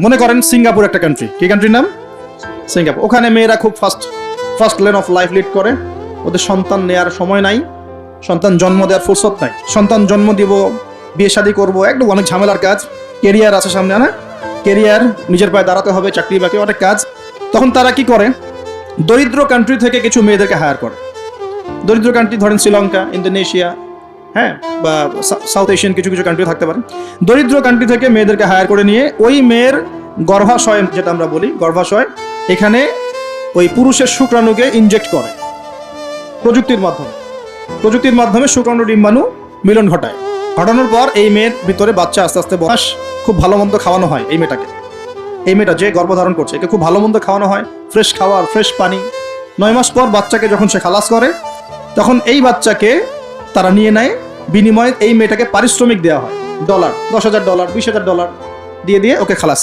মনে করেন সিঙ্গাপুর একটা কান্ট্রি, কি কান্ট্রির নাম? সিঙ্গাপুর। ওখানে মেয়েরা খুব first lane of life lead করে। ওদের সন্তান নেয়ার সময় নাই, সন্তান জন্ম দেওয়ার ফুরসত নাই। সন্তান জন্ম দিব, বিয়ে শাদী করবো, একটু অনেক ঝামেলার কাজ। কেরিয়ার আছে সামনে, না কেরিয়ার, নিজের পায়ে দাঁড়াতে হবে, চাকরি বাকরি অনেক কাজ। তখন তারা কি করে, দরিদ্র কান্ট্রি থেকে কিছু মেয়েদেরকে হায়ার করে। দরিদ্র কান্ট্রি ধরেন শ্রীলঙ্কা, ইন্দোনেশিয়া, হ্যাঁ, বা সাউথ এশিয়ান কিছু কিছু কান্ট্রি থাকতে পারে। দরিদ্র কান্ট্রি থেকে মেয়েদেরকে হায়ার করে নিয়ে ওই মেয়ের গর্ভাশয়, যেটা আমরা বলি গর্ভাশয়, এখানে ওই পুরুষের শুক্রাণুকে ইনজেক্ট করে প্রযুক্তির মাধ্যমে শুক্রাণু ডিম্বাণু মিলন ঘটায়। ঘটানোর পর এই মেয়ের ভিতরে বাচ্চা আস্তে আস্তে বয়স, খুব ভালো মন্দ খাওয়ানো হয় এই মেয়েটা যে গর্ভধারণ করছে, একে খুব ভালো মন্দ খাওয়ানো হয়, ফ্রেশ খাওয়ার, ফ্রেশ পানি। 9 মাস পর বাচ্চাকে যখন সে খালাস করে, তখন এই বাচ্চাকে তারা নিয়ে নেয়, বিনিময়ে এই মেয়েটাকে পারিশ্রমিক দেওয়া হয়, $10,000, $20,000 দিয়ে ওকে খালাস।